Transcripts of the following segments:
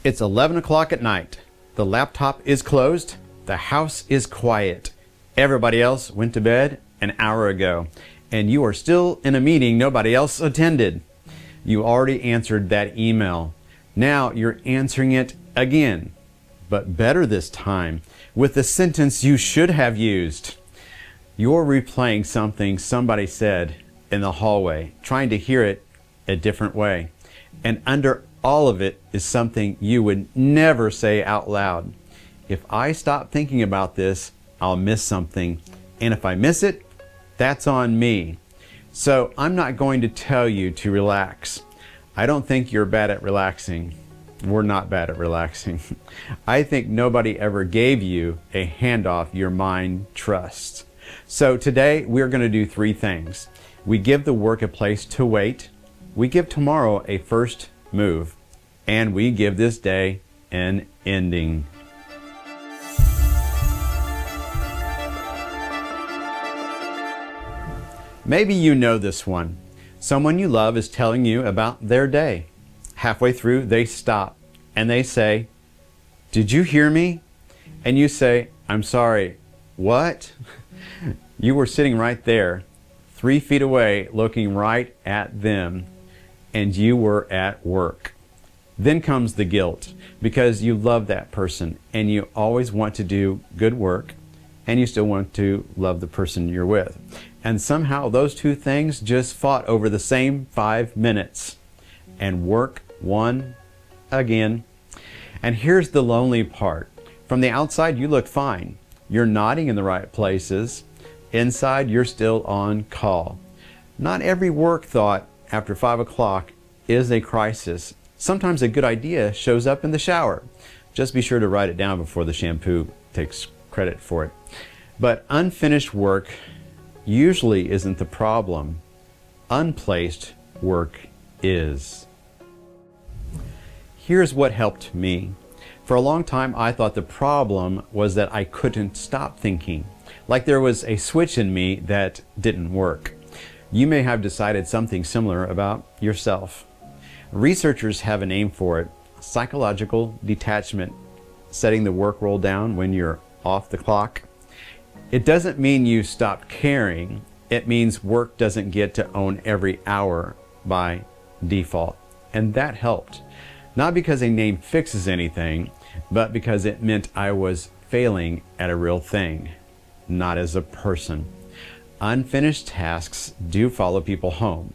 It's 11 o'clock at night. The laptop is closed. The house is quiet. Everybody else went to bed an hour ago, and you are still in a meeting nobody else attended. You already answered that email. Now you're answering it again, but better this time, with the sentence you should have used. You're replaying something somebody said in the hallway, trying to hear it a different way. And under all of it is something you would never say out loud. If I stop thinking about this, I'll miss something. And if I miss it, that's on me. So I'm not going to tell you to relax. I don't think you're bad at relaxing. We're not bad at relaxing. I think nobody ever gave you a handoff your mind trusts. So today we're going to do three things. We give the work a place to wait. We give tomorrow a first move. And we give this day an ending. Maybe you know this one. Someone you love is telling you about their day. Halfway through, they stop and they say, "Did you hear me?" And you say, "I'm sorry, what?" You were sitting right there, 3 feet away, looking right at them, and you were at work. Then comes the guilt, because you love that person and you always want to do good work, and you still want to love the person you're with. And somehow those two things just fought over the same 5 minutes, and work won again. And here's the lonely part. From the outside, you look fine. You're nodding in the right places. Inside, you're still on call. Not every work thought after 5 o'clock is a crisis. Sometimes a good idea shows up in the shower. Just be sure to write it down before the shampoo takes credit for it. But unfinished work usually isn't the problem. Unplaced work is. Here's what helped me. For a long time, I thought the problem was that I couldn't stop thinking, like there was a switch in me that didn't work. You may have decided something similar about yourself. Researchers have a name for it: psychological detachment, setting the work roll down when you're off the clock. It doesn't mean you stop caring. It means work doesn't get to own every hour by default. And that helped. Not because a name fixes anything, but because it meant I was failing at a real thing, not as a person. Unfinished tasks do follow people home.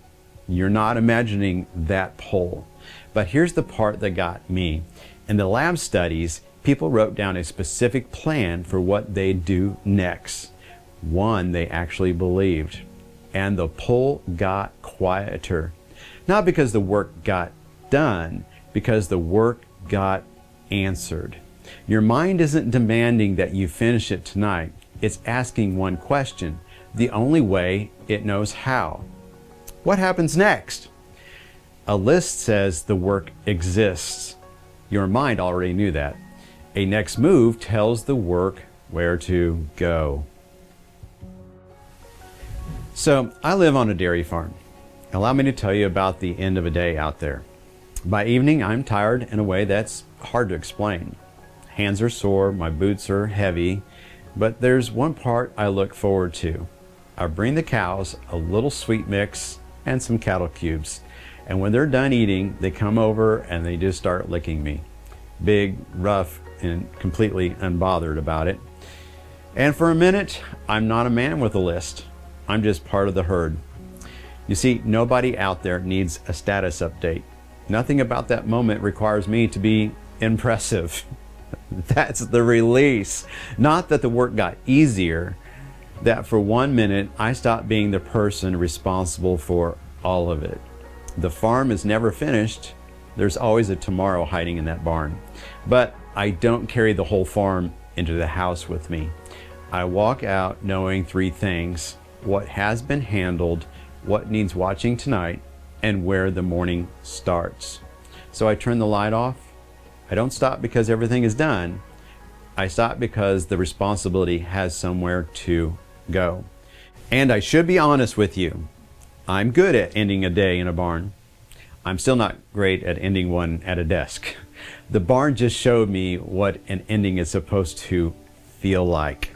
You're not imagining that pull. But here's the part that got me. In the lab studies, people wrote down a specific plan for what they'd do next. One they actually believed. And the pull got quieter. Not because the work got done, because the work got answered. Your mind isn't demanding that you finish it tonight. It's asking one question, the only way it knows how. What happens next? A list says the work exists. Your mind already knew that. A next move tells the work where to go. So, I live on a dairy farm. Allow me to tell you about the end of a day out there. By evening, I'm tired in a way that's hard to explain. Hands are sore, my boots are heavy, but there's one part I look forward to. I bring the cows a little sweet mix and some cattle cubes. And when they're done eating, they come over and they just start licking me. Big, rough, and completely unbothered about it. And for a minute, I'm not a man with a list. I'm just part of the herd. You see, nobody out there needs a status update. Nothing about that moment requires me to be impressive. That's the release. Not that the work got easier, that for 1 minute I stopped being the person responsible for all of it. The farm is never finished. There's always a tomorrow hiding in that barn. But I don't carry the whole farm into the house with me. I walk out knowing 3 things: what has been handled, what needs watching tonight, and where the morning starts. So I turn the light off. I don't stop because everything is done. I stop because the responsibility has somewhere to go. And I should be honest with you. I'm good at ending a day in a barn. I'm still not great at ending one at a desk. The barn just showed me what an ending is supposed to feel like.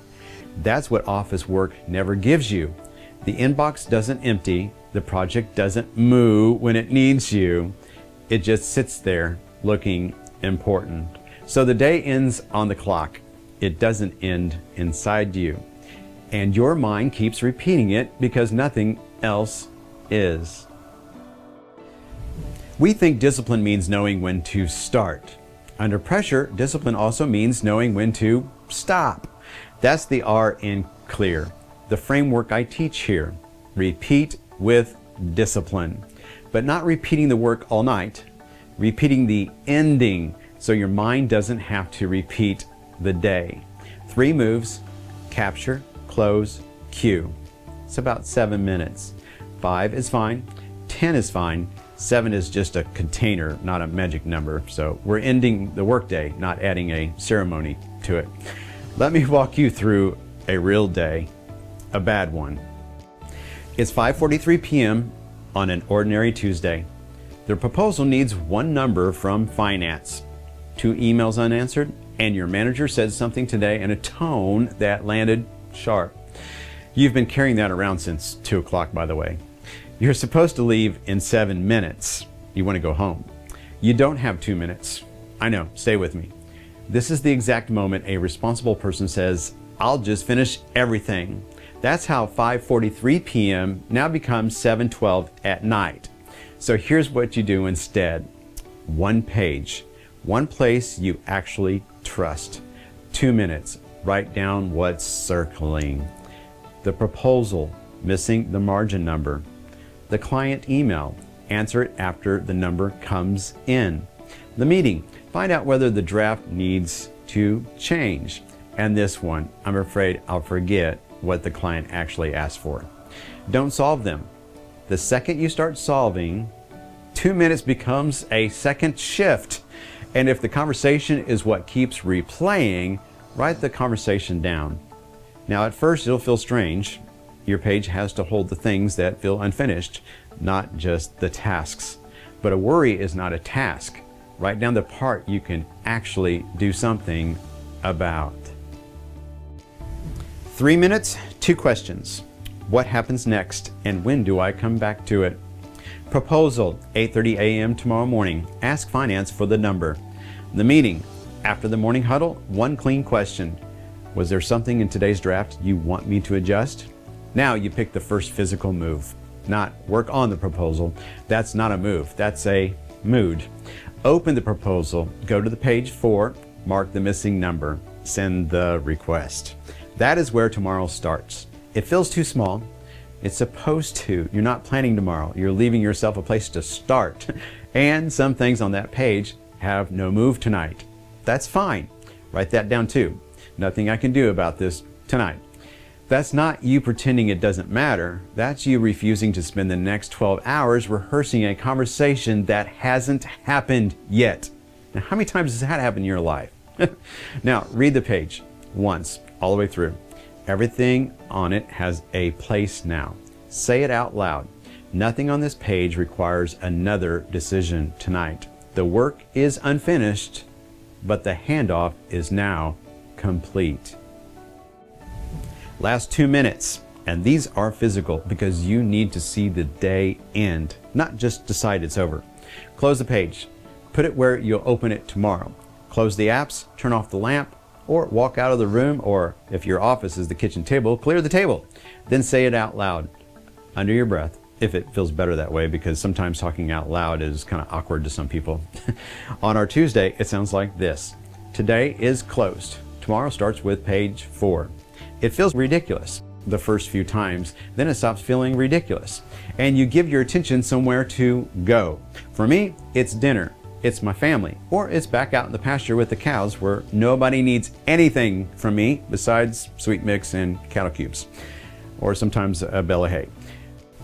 That's what office work never gives you. The inbox doesn't empty. The project doesn't move when it needs you. It just sits there looking important. So the day ends on the clock. It doesn't end inside you. And your mind keeps repeating it because nothing else is. We think discipline means knowing when to start. Under pressure, discipline also means knowing when to stop. That's the R in clear. The framework I teach here. Repeat with discipline. But not repeating the work all night. Repeating the ending so your mind doesn't have to repeat the day. 3 moves: capture, close, cue. It's about 7 minutes. 5 is fine. 10 is fine. 7 is just a container, not a magic number. So we're ending the workday, not adding a ceremony to it. Let me walk you through a real day, a bad one. It's 5:43 p.m. on an ordinary Tuesday. The proposal needs one number from finance, 2 emails unanswered, and your manager said something today in a tone that landed sharp. You've been carrying that around since 2 o'clock, by the way. You're supposed to leave in 7 minutes. You want to go home. You don't have 2 minutes. I know, stay with me. This is the exact moment a responsible person says, "I'll just finish everything." That's how 5:43 p.m. now becomes 7:12 at night. So here's what you do instead. 1 page, one place you actually trust. 2 minutes, write down what's circling. The proposal, missing the margin number. The client email, answer it after the number comes in. The meeting, find out whether the draft needs to change. And this one, I'm afraid I'll forget what the client actually asked for. Don't solve them. The second you start solving, 2 minutes becomes a second shift. And if the conversation is what keeps replaying, write the conversation down. Now at first it'll feel strange. Your page has to hold the things that feel unfinished, not just the tasks. But a worry is not a task. Write down the part you can actually do something about. 3 minutes, 2 questions. What happens next, and when do I come back to it? Proposal, 8:30 a.m. tomorrow morning. Ask finance for the number. The meeting, after the morning huddle, 1 clean question. Was there something in today's draft you want me to adjust? Now you pick the first physical move, not work on the proposal. That's not a move, that's a mood. Open the proposal, go to the page 4, mark the missing number, send the request. That is where tomorrow starts. It feels too small. It's supposed to. You're not planning tomorrow. You're leaving yourself a place to start. And some things on that page have no move tonight. That's fine. Write that down too. Nothing I can do about this tonight. That's not you pretending it doesn't matter. That's you refusing to spend the next 12 hours rehearsing a conversation that hasn't happened yet. Now, how many times has that happened in your life? Now, read the page once, all the way through. Everything on it has a place now. Say it out loud. Nothing on this page requires another decision tonight. The work is unfinished, but the handoff is now complete. Last 2 minutes, and these are physical because you need to see the day end, not just decide it's over. Close the page. Put it where you'll open it tomorrow. Close the apps, turn off the lamp, or walk out of the room, or if your office is the kitchen table, clear the table. Then say it out loud, under your breath, if it feels better that way, because sometimes talking out loud is kind of awkward to some people. On our Tuesday, it sounds like this. Today is closed. Tomorrow starts with page 4. It feels ridiculous the first few times, then it stops feeling ridiculous. And you give your attention somewhere to go. For me, it's dinner. It's my family, or it's back out in the pasture with the cows where nobody needs anything from me besides sweet mix and cattle cubes, or sometimes a bale of hay.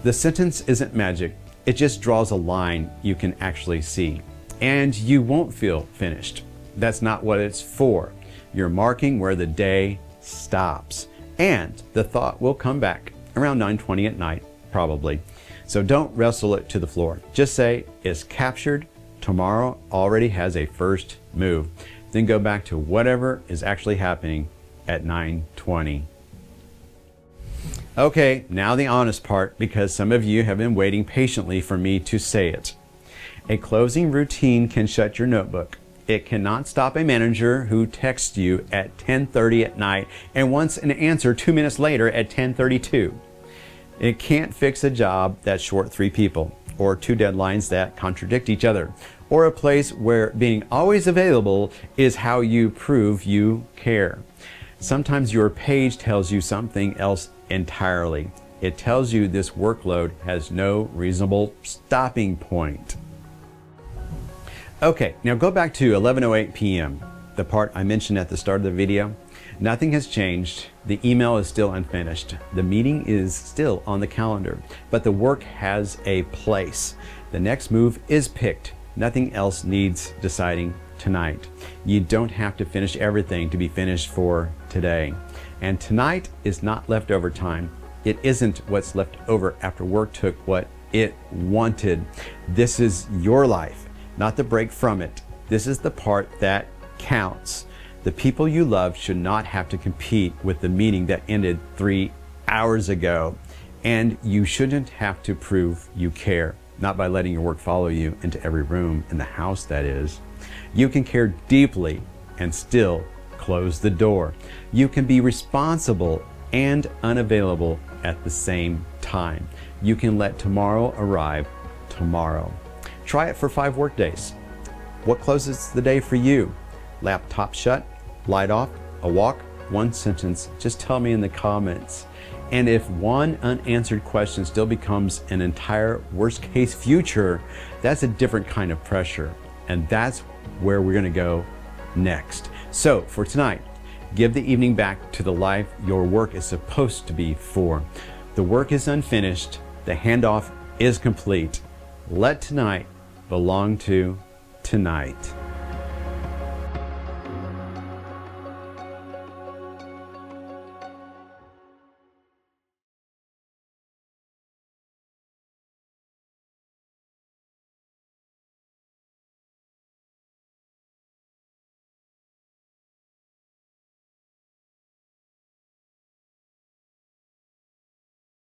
The sentence isn't magic. It just draws a line you can actually see. And you won't feel finished. That's not what it's for. You're marking where the day stops. And the thought will come back around 9:20 at night, probably. So don't wrestle it to the floor. Just say, it's captured, Tomorrow already has a first move. Then go back to whatever is actually happening at 9:20. Okay, now the honest part, because some of you have been waiting patiently for me to say it. A closing routine can shut your notebook. It cannot stop a manager who texts you at 10:30 at night and wants an answer 2 minutes later at 10:32. It can't fix a job that's short 3 people, or 2 deadlines that contradict each other, or a place where being always available is how you prove you care. Sometimes your page tells you something else entirely. It tells you this workload has no reasonable stopping point. Okay, now go back to 11:08 p.m., the part I mentioned at the start of the video. Nothing has changed. The email is still unfinished. The meeting is still on the calendar, but the work has a place. The next move is picked. Nothing else needs deciding tonight. You don't have to finish everything to be finished for today. And tonight is not leftover time. It isn't what's left over after work took what it wanted. This is your life, not the break from it. This is the part that counts. The people you love should not have to compete with the meeting that ended 3 hours ago. And you shouldn't have to prove you care, not by letting your work follow you into every room in the house, that is. You can care deeply and still close the door. You can be responsible and unavailable at the same time. You can let tomorrow arrive tomorrow. Try it for 5 work days. What closes the day for you? Laptop shut, light off, a walk, 1 sentence. Just tell me in the comments. And if one unanswered question still becomes an entire worst case future, that's a different kind of pressure. And that's where we're gonna go next. So for tonight, give the evening back to the life your work is supposed to be for. The work is unfinished. The handoff is complete. Let tonight belong to tonight.